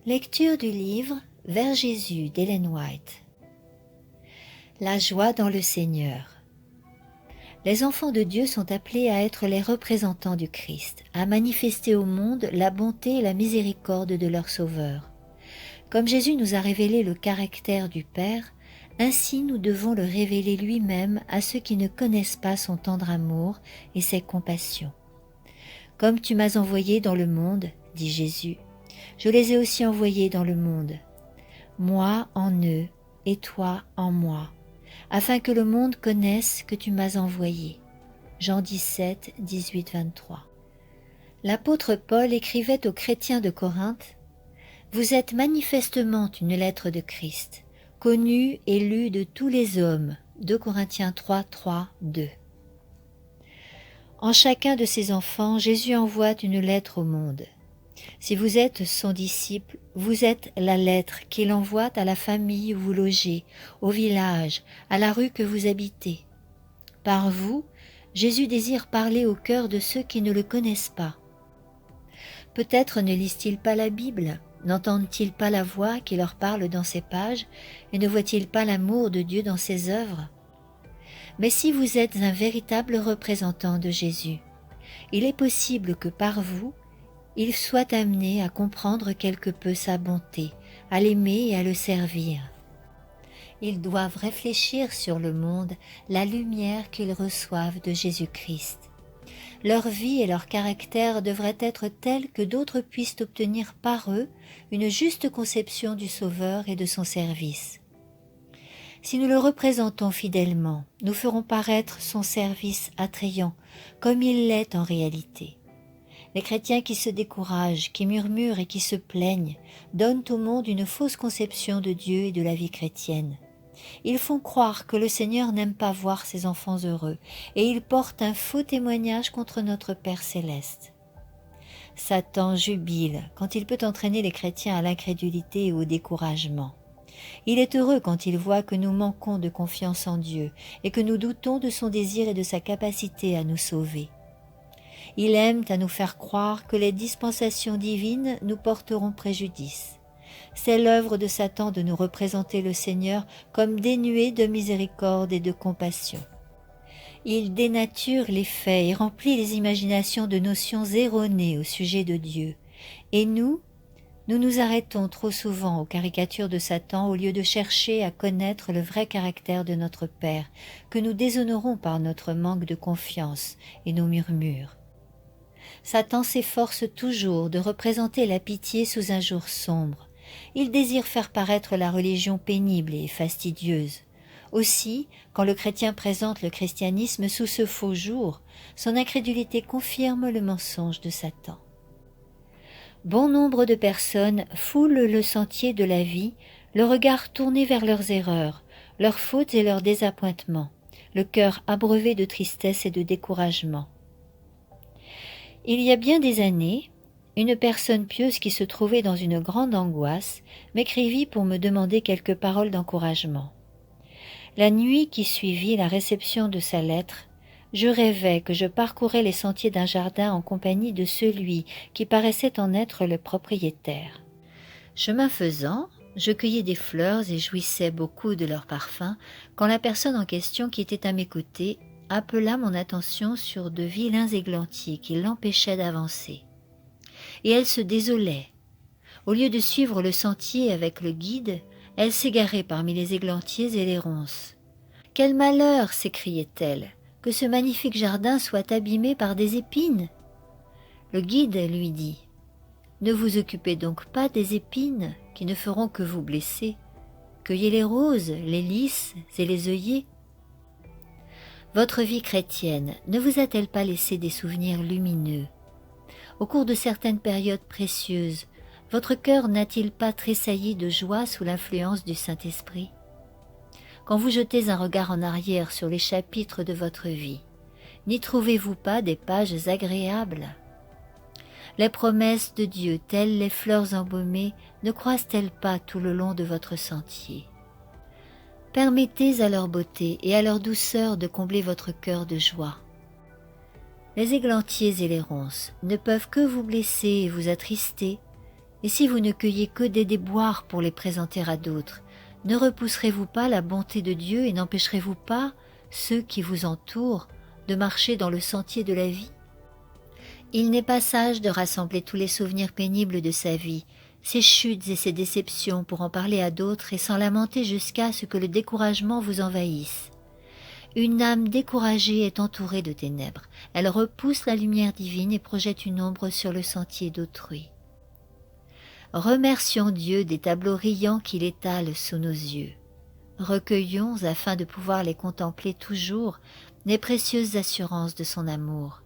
Lecture du livre Vers Jésus d'Ellen White. La joie dans le Seigneur. Les enfants de Dieu sont appelés à être les représentants du Christ, à manifester au monde la bonté et la miséricorde de leur Sauveur. Comme Jésus nous a révélé le caractère du Père, ainsi nous devons le révéler lui-même à ceux qui ne connaissent pas son tendre amour et ses compassions. « Comme tu m'as envoyé dans le monde, dit Jésus, je les ai aussi envoyés dans le monde, moi en eux et toi en moi, afin que le monde connaisse que tu m'as envoyé. » Jean 17, 18, 23. L'apôtre Paul écrivait aux chrétiens de Corinthe « Vous êtes manifestement une lettre de Christ, connue et lue de tous les hommes. » 2 Corinthiens 3, 3, 2. En chacun de ses enfants, Jésus envoie une lettre au monde. Si vous êtes son disciple, vous êtes la lettre qu'il envoie à la famille où vous logez, au village, à la rue que vous habitez. Par vous, Jésus désire parler au cœur de ceux qui ne le connaissent pas. Peut-être ne lisent-ils pas la Bible, n'entendent-ils pas la voix qui leur parle dans ses pages et ne voient-ils pas l'amour de Dieu dans ses œuvres? Mais si vous êtes un véritable représentant de Jésus, il est possible que par vous, il soit amené à comprendre quelque peu sa bonté, à l'aimer et à le servir. Ils doivent réfléchir sur le monde, la lumière qu'ils reçoivent de Jésus-Christ. Leur vie et leur caractère devraient être tels que d'autres puissent obtenir par eux une juste conception du Sauveur et de son service. Si nous le représentons fidèlement, nous ferons paraître son service attrayant, comme il l'est en réalité. Les chrétiens qui se découragent, qui murmurent et qui se plaignent, donnent au monde une fausse conception de Dieu et de la vie chrétienne. Ils font croire que le Seigneur n'aime pas voir ses enfants heureux, et ils portent un faux témoignage contre notre Père céleste. Satan jubile quand il peut entraîner les chrétiens à l'incrédulité et au découragement. Il est heureux quand il voit que nous manquons de confiance en Dieu et que nous doutons de son désir et de sa capacité à nous sauver. Il aime à nous faire croire que les dispensations divines nous porteront préjudice. C'est l'œuvre de Satan de nous représenter le Seigneur comme dénué de miséricorde et de compassion. Il dénature les faits et remplit les imaginations de notions erronées au sujet de Dieu. Et nous nous arrêtons trop souvent aux caricatures de Satan au lieu de chercher à connaître le vrai caractère de notre Père, que nous déshonorons par notre manque de confiance et nos murmures. Satan s'efforce toujours de représenter la pitié sous un jour sombre. Il désire faire paraître la religion pénible et fastidieuse. Aussi, quand le chrétien présente le christianisme sous ce faux jour, son incrédulité confirme le mensonge de Satan. Bon nombre de personnes foulent le sentier de la vie, le regard tourné vers leurs erreurs, leurs fautes et leurs désappointements, le cœur abreuvé de tristesse et de découragement. Il y a bien des années, une personne pieuse qui se trouvait dans une grande angoisse m'écrivit pour me demander quelques paroles d'encouragement. La nuit qui suivit la réception de sa lettre, je rêvais que je parcourais les sentiers d'un jardin en compagnie de celui qui paraissait en être le propriétaire. Chemin faisant, je cueillais des fleurs et jouissais beaucoup de leur parfum quand la personne en question qui était à mes côtés appela mon attention sur de vilains églantiers qui l'empêchaient d'avancer. Et elle se désolait. Au lieu de suivre le sentier avec le guide, elle s'égarait parmi les églantiers et les ronces. « Quel malheur !» s'écriait-elle, « que ce magnifique jardin soit abîmé par des épines !» Le guide lui dit « Ne vous occupez donc pas des épines qui ne feront que vous blesser. Cueillez les roses, les lys et les œillets. » Votre vie chrétienne ne vous a-t-elle pas laissé des souvenirs lumineux? Au cours de certaines périodes précieuses, votre cœur n'a-t-il pas tressailli de joie sous l'influence du Saint-Esprit? Quand vous jetez un regard en arrière sur les chapitres de votre vie, n'y trouvez-vous pas des pages agréables? Les promesses de Dieu, telles les fleurs embaumées, ne croissent-elles pas tout le long de votre sentier? Permettez à leur beauté et à leur douceur de combler votre cœur de joie. Les églantiers et les ronces ne peuvent que vous blesser et vous attrister, Et si vous ne cueillez que des déboires pour les présenter à d'autres, ne repousserez-vous pas la bonté de Dieu et n'empêcherez-vous pas ceux qui vous entourent de marcher dans le sentier de la vie? Il n'est pas sage de rassembler tous les souvenirs pénibles de sa vie, ses chutes et ses déceptions pour en parler à d'autres et s'en lamenter jusqu'à ce que le découragement vous envahisse. Une âme découragée est entourée de ténèbres. Elle repousse la lumière divine et projette une ombre sur le sentier d'autrui. Remercions Dieu des tableaux riants qu'il étale sous nos yeux. Recueillons, afin de pouvoir les contempler toujours, les précieuses assurances de son amour.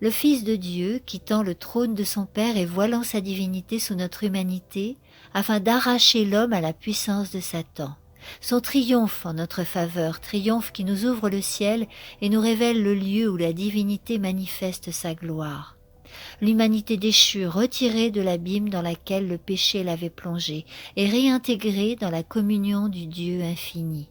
Le Fils de Dieu, quittant le trône de son Père et voilant sa divinité sous notre humanité, afin d'arracher l'homme à la puissance de Satan. Son triomphe en notre faveur, triomphe qui nous ouvre le ciel et nous révèle le lieu où la divinité manifeste sa gloire. L'humanité déchue, retirée de l'abîme dans laquelle le péché l'avait plongée, et réintégrée dans la communion du Dieu infini.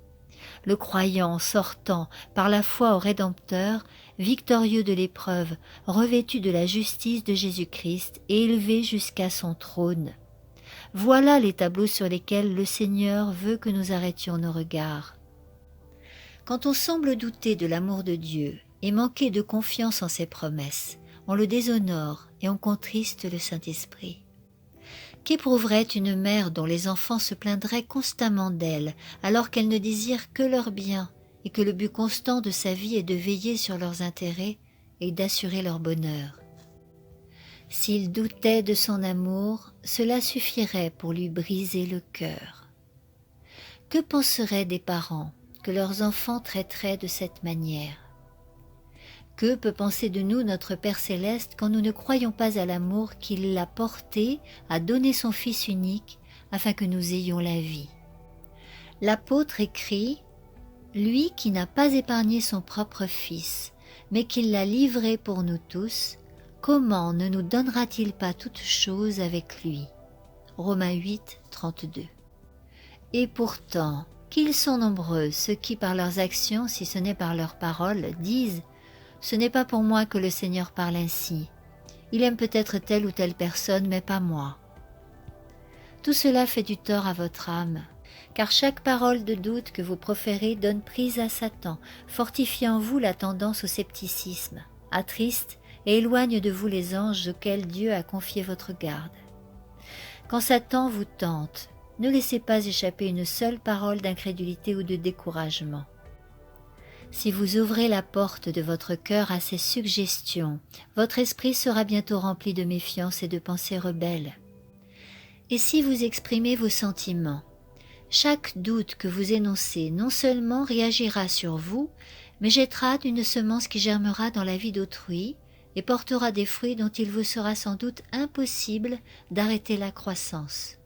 Le croyant sortant par la foi au Rédempteur, victorieux de l'épreuve, revêtu de la justice de Jésus-Christ et élevé jusqu'à son trône. Voilà les tableaux sur lesquels le Seigneur veut que nous arrêtions nos regards. Quand on semble douter de l'amour de Dieu et manquer de confiance en ses promesses, on le déshonore et on contriste le Saint-Esprit. Qu'éprouverait une mère dont les enfants se plaindraient constamment d'elle, alors qu'elle ne désire que leur bien et que le but constant de sa vie est de veiller sur leurs intérêts et d'assurer leur bonheur? S'il doutait de son amour, cela suffirait pour lui briser le cœur. Que penseraient des parents que leurs enfants traiteraient de cette manière? Que peut penser de nous notre Père Céleste quand nous ne croyons pas à l'amour qu'il a porté à donner son Fils unique afin que nous ayons la vie? L'apôtre écrit « Lui qui n'a pas épargné son propre Fils, mais qui l'a livré pour nous tous, comment ne nous donnera-t-il pas toutes choses avec lui ?» Romains 8, 32. Et pourtant, qu'ils sont nombreux ceux qui par leurs actions, si ce n'est par leurs paroles, disent « Ce n'est pas pour moi que le Seigneur parle ainsi. Il aime peut-être telle ou telle personne, mais pas moi. » Tout cela fait du tort à votre âme, car chaque parole de doute que vous proférez donne prise à Satan, fortifie en vous la tendance au scepticisme, attriste et éloigne de vous les anges auxquels Dieu a confié votre garde. Quand Satan vous tente, ne laissez pas échapper une seule parole d'incrédulité ou de découragement. Si vous ouvrez la porte de votre cœur à ces suggestions, votre esprit sera bientôt rempli de méfiance et de pensées rebelles. Et si vous exprimez vos sentiments, chaque doute que vous énoncez non seulement réagira sur vous, mais jettera une semence qui germera dans la vie d'autrui et portera des fruits dont il vous sera sans doute impossible d'arrêter la croissance.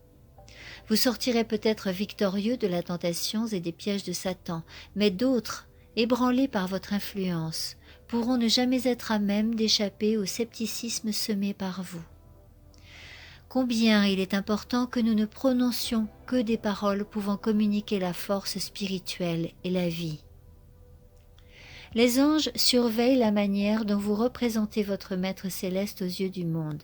Vous sortirez peut-être victorieux de la tentation et des pièges de Satan, mais d'autres, ébranlés par votre influence, pourront ne jamais être à même d'échapper au scepticisme semé par vous. Combien il est important que nous ne prononcions que des paroles pouvant communiquer la force spirituelle et la vie. Les anges surveillent la manière dont vous représentez votre Maître Céleste aux yeux du monde.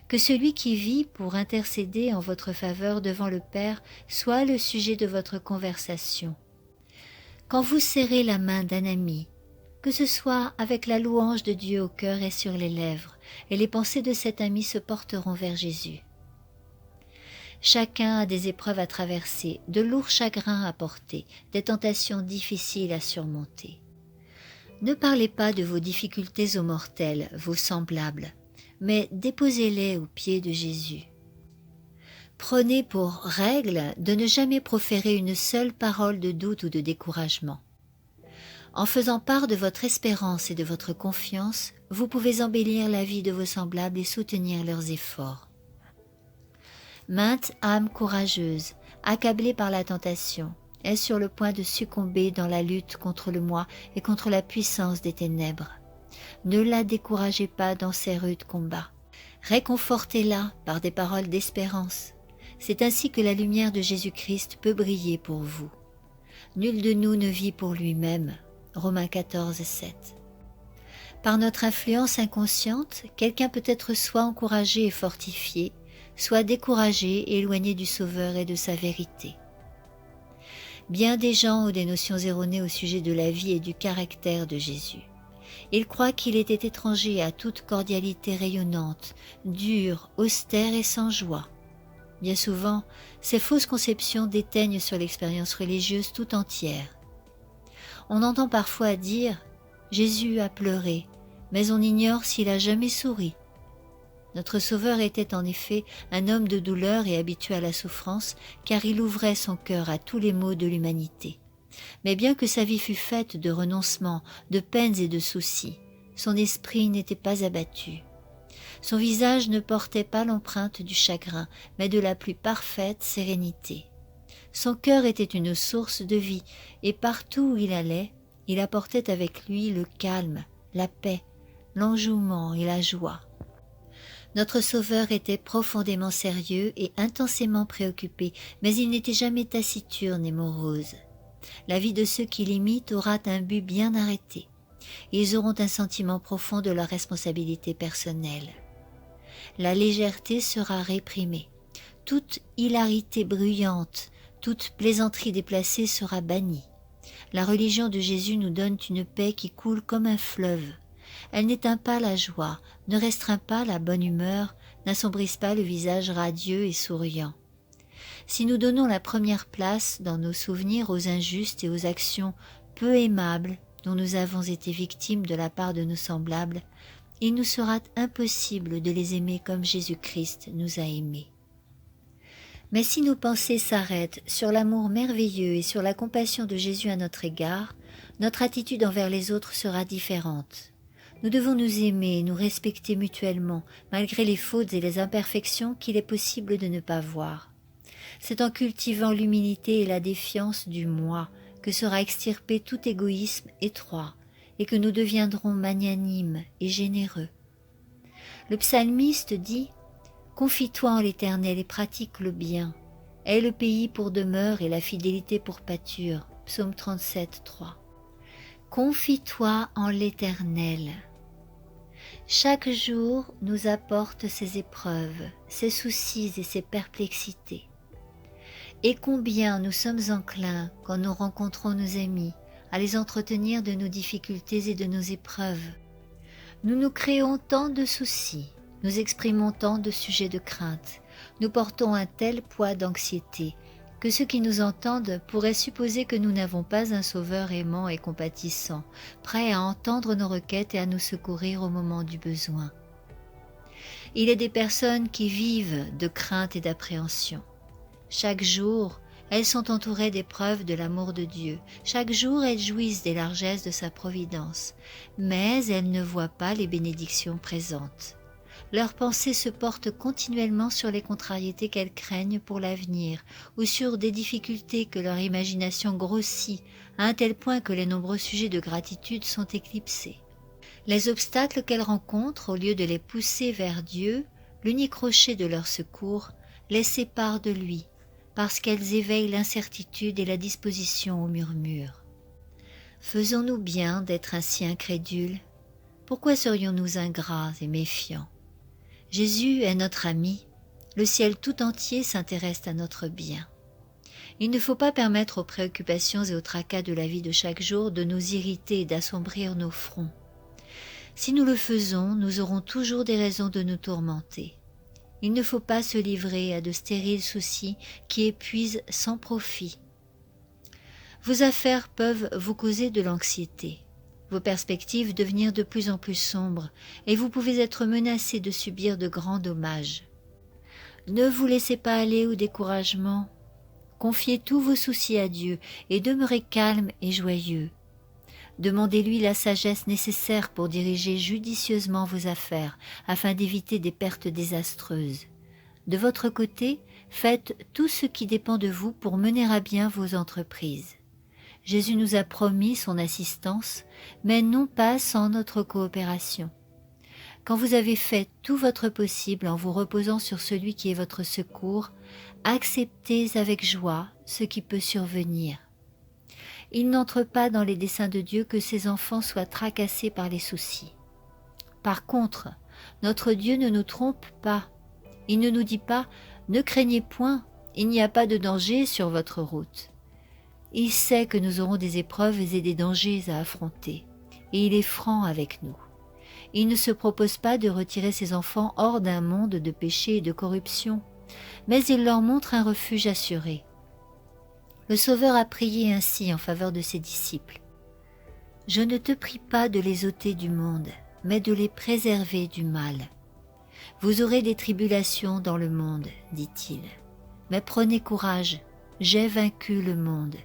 Que celui qui vit pour intercéder en votre faveur devant le Père soit le sujet de votre conversation. Quand vous serrez la main d'un ami, que ce soit avec la louange de Dieu au cœur et sur les lèvres, et les pensées de cet ami se porteront vers Jésus. Chacun a des épreuves à traverser, de lourds chagrins à porter, des tentations difficiles à surmonter. Ne parlez pas de vos difficultés aux mortels, vos semblables, mais déposez-les aux pieds de Jésus. Prenez pour règle de ne jamais proférer une seule parole de doute ou de découragement. En faisant part de votre espérance et de votre confiance, vous pouvez embellir la vie de vos semblables et soutenir leurs efforts. Mainte âme courageuse, accablée par la tentation, est sur le point de succomber dans la lutte contre le moi et contre la puissance des ténèbres. Ne la découragez pas dans ces rudes combats. Réconfortez-la par des paroles d'espérance. C'est ainsi que la lumière de Jésus-Christ peut briller pour vous. Nul de nous ne vit pour lui-même. Romains 14, 7. Par notre influence inconsciente, quelqu'un peut être soit encouragé et fortifié, soient découragés et éloignés du Sauveur et de sa vérité. Bien des gens ont des notions erronées au sujet de la vie et du caractère de Jésus. Ils croient qu'il était étranger à toute cordialité rayonnante, dur, austère et sans joie. Bien souvent, ces fausses conceptions déteignent sur l'expérience religieuse tout entière. On entend parfois dire « Jésus a pleuré », mais on ignore s'il a jamais souri. Notre Sauveur était en effet un homme de douleur et habitué à la souffrance, car il ouvrait son cœur à tous les maux de l'humanité. Mais bien que sa vie fût faite de renoncements, de peines et de soucis, son esprit n'était pas abattu. Son visage ne portait pas l'empreinte du chagrin, mais de la plus parfaite sérénité. Son cœur était une source de vie, et partout où il allait, il apportait avec lui le calme, la paix, l'enjouement et la joie. Notre Sauveur était profondément sérieux et intensément préoccupé, mais il n'était jamais taciturne et morose. La vie de ceux qui l'imitent aura un but bien arrêté. Ils auront un sentiment profond de leur responsabilité personnelle. La légèreté sera réprimée. Toute hilarité bruyante, toute plaisanterie déplacée sera bannie. La religion de Jésus nous donne une paix qui coule comme un fleuve. Elle n'éteint pas la joie, ne restreint pas la bonne humeur, n'assombrisse pas le visage radieux et souriant. Si nous donnons la première place dans nos souvenirs aux injustes et aux actions peu aimables dont nous avons été victimes de la part de nos semblables, il nous sera impossible de les aimer comme Jésus-Christ nous a aimés. Mais si nos pensées s'arrêtent sur l'amour merveilleux et sur la compassion de Jésus à notre égard, notre attitude envers les autres sera différente. Nous devons nous aimer et nous respecter mutuellement, malgré les fautes et les imperfections qu'il est possible de ne pas voir. C'est en cultivant l'humilité et la défiance du moi que sera extirpé tout égoïsme étroit et que nous deviendrons magnanimes et généreux. Le psalmiste dit « Confie-toi en l'Éternel et pratique le bien. Aie le pays pour demeure et la fidélité pour pâture. » Psaume 37, 3. Confie-toi en l'Éternel. Chaque jour nous apporte ses épreuves, ses soucis et ses perplexités. Et combien nous sommes enclins, quand nous rencontrons nos amis, à les entretenir de nos difficultés et de nos épreuves. Nous nous créons tant de soucis, nous exprimons tant de sujets de crainte, nous portons un tel poids d'anxiété, que ceux qui nous entendent pourraient supposer que nous n'avons pas un Sauveur aimant et compatissant, prêt à entendre nos requêtes et à nous secourir au moment du besoin. Il est des personnes qui vivent de crainte et d'appréhension. Chaque jour, elles sont entourées des preuves de l'amour de Dieu. Chaque jour, elles jouissent des largesses de sa providence, mais elles ne voient pas les bénédictions présentes. Leurs pensées se portent continuellement sur les contrariétés qu'elles craignent pour l'avenir ou sur des difficultés que leur imagination grossit à un tel point que les nombreux sujets de gratitude sont éclipsés. Les obstacles qu'elles rencontrent, au lieu de les pousser vers Dieu, l'unique rocher de leur secours, les séparent de lui, parce qu'elles éveillent l'incertitude et la disposition au murmure. Faisons-nous bien d'être ainsi incrédules? Pourquoi serions-nous ingrats et méfiants? Jésus est notre ami, le ciel tout entier s'intéresse à notre bien. Il ne faut pas permettre aux préoccupations et aux tracas de la vie de chaque jour de nous irriter et d'assombrir nos fronts. Si nous le faisons, nous aurons toujours des raisons de nous tourmenter. Il ne faut pas se livrer à de stériles soucis qui épuisent sans profit. Vos affaires peuvent vous causer de l'anxiété, vos perspectives devenir de plus en plus sombres et vous pouvez être menacé de subir de grands dommages. Ne vous laissez pas aller au découragement. Confiez tous vos soucis à Dieu et demeurez calme et joyeux. Demandez-lui la sagesse nécessaire pour diriger judicieusement vos affaires afin d'éviter des pertes désastreuses. De votre côté, faites tout ce qui dépend de vous pour mener à bien vos entreprises. Jésus nous a promis son assistance, mais non pas sans notre coopération. Quand vous avez fait tout votre possible en vous reposant sur celui qui est votre secours, acceptez avec joie ce qui peut survenir. Il n'entre pas dans les desseins de Dieu que ses enfants soient tracassés par les soucis. Par contre, notre Dieu ne nous trompe pas. Il ne nous dit pas « Ne craignez point, il n'y a pas de danger sur votre route ». Il sait que nous aurons des épreuves et des dangers à affronter, et il est franc avec nous. Il ne se propose pas de retirer ses enfants hors d'un monde de péché et de corruption, mais il leur montre un refuge assuré. Le Sauveur a prié ainsi en faveur de ses disciples. « Je ne te prie pas de les ôter du monde, mais de les préserver du mal. Vous aurez des tribulations dans le monde, dit-il. Mais prenez courage, j'ai vaincu le monde. »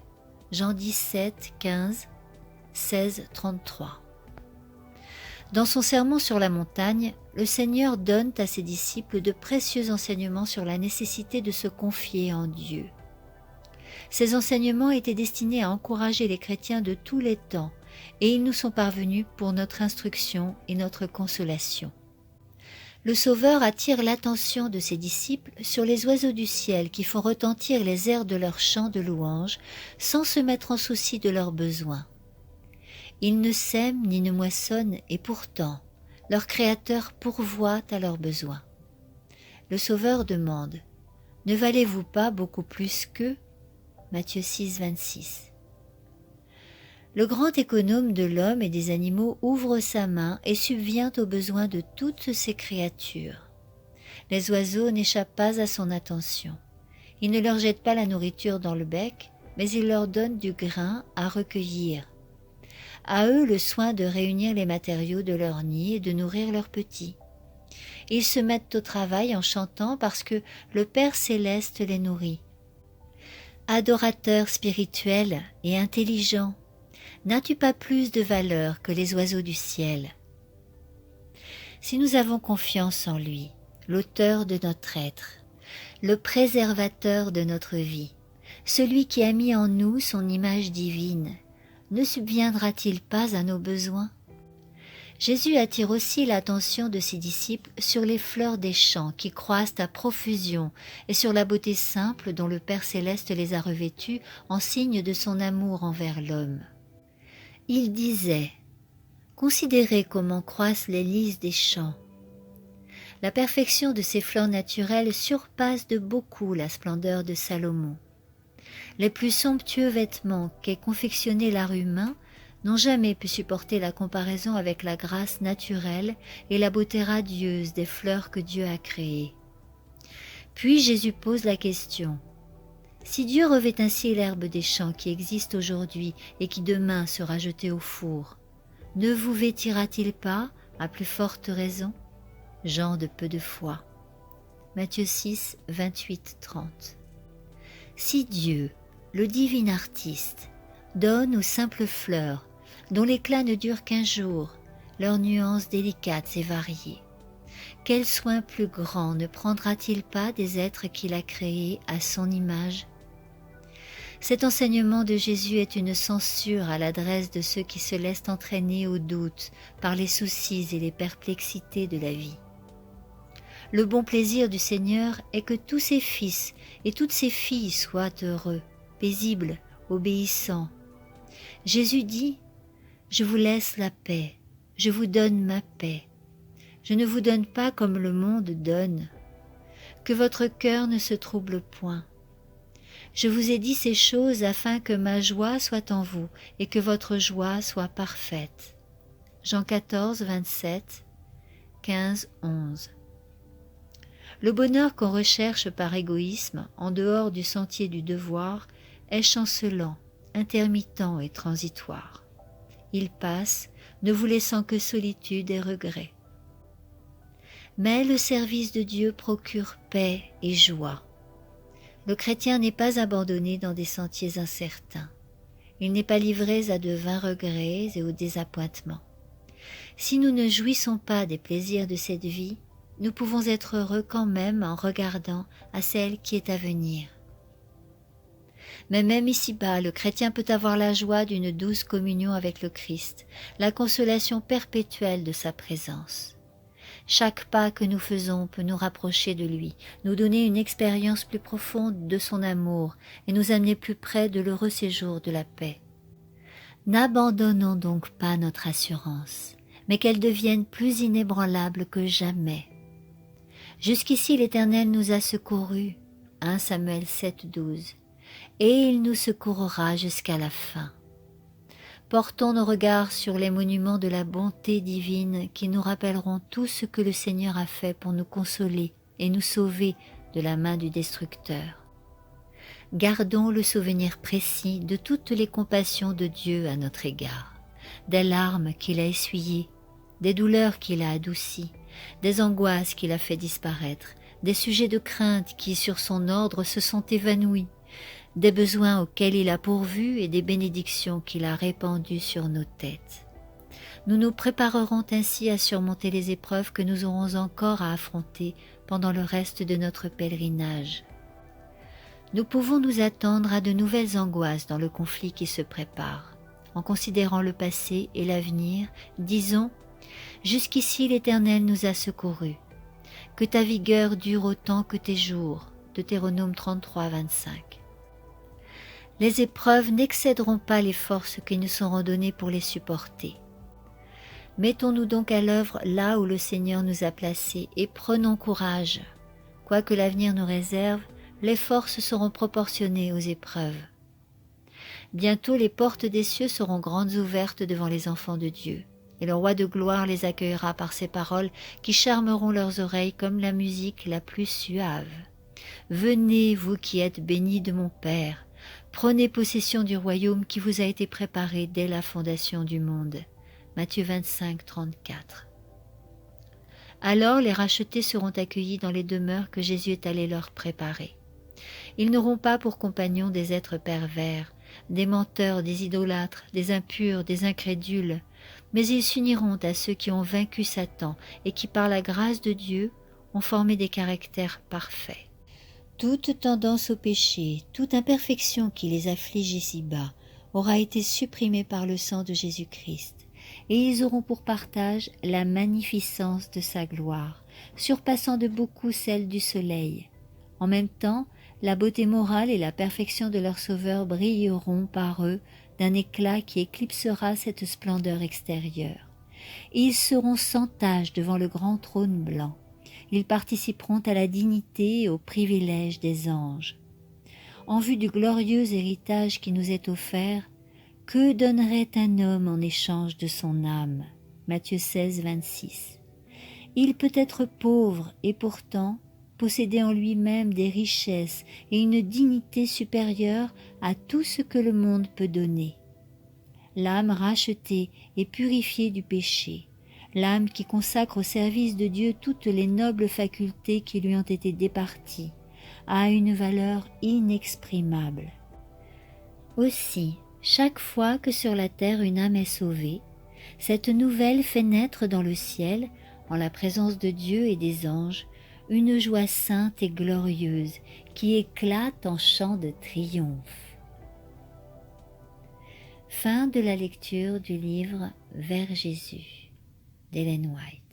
Jean 17, 15, 16, 33. Dans son sermon sur la montagne, le Seigneur donne à ses disciples de précieux enseignements sur la nécessité de se confier en Dieu. Ces enseignements étaient destinés à encourager les chrétiens de tous les temps, et ils nous sont parvenus pour notre instruction et notre consolation. Le Sauveur attire l'attention de ses disciples sur les oiseaux du ciel qui font retentir les airs de leurs chants de louange sans se mettre en souci de leurs besoins. Ils ne sèment ni ne moissonnent et pourtant, leur Créateur pourvoit à leurs besoins. Le Sauveur demande « Ne valez-vous pas beaucoup plus qu'eux » Matthieu 6, 26. Le grand économe de l'homme et des animaux ouvre sa main et subvient aux besoins de toutes ces créatures. Les oiseaux n'échappent pas à son attention. Il ne leur jette pas la nourriture dans le bec, mais il leur donne du grain à recueillir. À eux le soin de réunir les matériaux de leur nid et de nourrir leurs petits. Ils se mettent au travail en chantant parce que le Père céleste les nourrit. Adorateur spirituel et intelligent, n'as-tu pas plus de valeur que les oiseaux du ciel? Si nous avons confiance en lui, l'auteur de notre être, le préservateur de notre vie, celui qui a mis en nous son image divine, ne subviendra-t-il pas à nos besoins? Jésus attire aussi l'attention de ses disciples sur les fleurs des champs qui croissent à profusion et sur la beauté simple dont le Père céleste les a revêtues en signe de son amour envers l'homme. Il disait « Considérez comment croissent les lys des champs. » La perfection de ces fleurs naturelles surpasse de beaucoup la splendeur de Salomon. Les plus somptueux vêtements qu'ait confectionnés l'art humain n'ont jamais pu supporter la comparaison avec la grâce naturelle et la beauté radieuse des fleurs que Dieu a créées. Puis Jésus pose la question « Si Dieu revêt ainsi l'herbe des champs qui existe aujourd'hui et qui demain sera jetée au four, ne vous vêtira-t-il pas à plus forte raison ?» Gens de peu de foi. Matthieu 6, 28, 30. Si Dieu, le divin artiste, donne aux simples fleurs, dont l'éclat ne dure qu'un jour, leurs nuances délicates et variées, quel soin plus grand ne prendra-t-il pas des êtres qu'il a créés à son image? Cet enseignement de Jésus est une censure à l'adresse de ceux qui se laissent entraîner au doute par les soucis et les perplexités de la vie. Le bon plaisir du Seigneur est que tous ses fils et toutes ses filles soient heureux, paisibles, obéissants. Jésus dit « Je vous laisse la paix, je vous donne ma paix. Je ne vous donne pas comme le monde donne. Que votre cœur ne se trouble point. Je vous ai dit ces choses afin que ma joie soit en vous et que votre joie soit parfaite. » Jean 14, 27, 15, 11. Le bonheur qu'on recherche par égoïsme, en dehors du sentier du devoir, est chancelant, intermittent et transitoire. Il passe, ne vous laissant que solitude et regret. Mais le service de Dieu procure paix et joie. Le chrétien n'est pas abandonné dans des sentiers incertains. Il n'est pas livré à de vains regrets et au désappointement. Si nous ne jouissons pas des plaisirs de cette vie, nous pouvons être heureux quand même en regardant à celle qui est à venir. Mais même ici-bas, le chrétien peut avoir la joie d'une douce communion avec le Christ, la consolation perpétuelle de sa présence. Chaque pas que nous faisons peut nous rapprocher de lui, nous donner une expérience plus profonde de son amour et nous amener plus près de l'heureux séjour de la paix. N'abandonnons donc pas notre assurance, mais qu'elle devienne plus inébranlable que jamais. Jusqu'ici l'Éternel nous a secourus. 1 Samuel 7, 12. Et il nous secourra jusqu'à la fin. Portons nos regards sur les monuments de la bonté divine qui nous rappelleront tout ce que le Seigneur a fait pour nous consoler et nous sauver de la main du destructeur. Gardons le souvenir précis de toutes les compassions de Dieu à notre égard, des larmes qu'il a essuyées, des douleurs qu'il a adoucies, des angoisses qu'il a fait disparaître, des sujets de crainte qui, sur son ordre, se sont évanouis, des besoins auxquels il a pourvu et des bénédictions qu'il a répandues sur nos têtes. Nous nous préparerons ainsi à surmonter les épreuves que nous aurons encore à affronter pendant le reste de notre pèlerinage. Nous pouvons nous attendre à de nouvelles angoisses dans le conflit qui se prépare. En considérant le passé et l'avenir, disons « Jusqu'ici l'Éternel nous a secourus. Que ta vigueur dure autant que tes jours. » Deutéronome 33, 25. Les épreuves n'excéderont pas les forces qui nous seront données pour les supporter. Mettons-nous donc à l'œuvre là où le Seigneur nous a placés et prenons courage. Quoi que l'avenir nous réserve, les forces seront proportionnées aux épreuves. Bientôt les portes des cieux seront grandes ouvertes devant les enfants de Dieu, et le roi de gloire les accueillera par ses paroles qui charmeront leurs oreilles comme la musique la plus suave. Venez, vous qui êtes bénis de mon Père, prenez possession du royaume qui vous a été préparé dès la fondation du monde. Matthieu 25, 34. Alors les rachetés seront accueillis dans les demeures que Jésus est allé leur préparer. Ils n'auront pas pour compagnons des êtres pervers, des menteurs, des idolâtres, des impurs, des incrédules, mais ils s'uniront à ceux qui ont vaincu Satan et qui, par la grâce de Dieu, ont formé des caractères parfaits. Toute tendance au péché, toute imperfection qui les afflige ici-bas, aura été supprimée par le sang de Jésus-Christ, et ils auront pour partage la magnificence de sa gloire, surpassant de beaucoup celle du soleil. En même temps, la beauté morale et la perfection de leur Sauveur brilleront par eux d'un éclat qui éclipsera cette splendeur extérieure. Ils seront sans tache devant le grand trône blanc. Ils participeront à la dignité et aux privilèges des anges. En vue du glorieux héritage qui nous est offert, que donnerait un homme en échange de son âme? Matthieu 16, 26. Il peut être pauvre et pourtant posséder en lui-même des richesses et une dignité supérieure à tout ce que le monde peut donner. L'âme rachetée et purifiée du péché, l'âme qui consacre au service de Dieu toutes les nobles facultés qui lui ont été départies, a une valeur inexprimable. Aussi, chaque fois que sur la terre une âme est sauvée, cette nouvelle fait naître dans le ciel, en la présence de Dieu et des anges, une joie sainte et glorieuse qui éclate en chants de triomphe. Fin de la lecture du livre Vers Jésus d'Ellen White.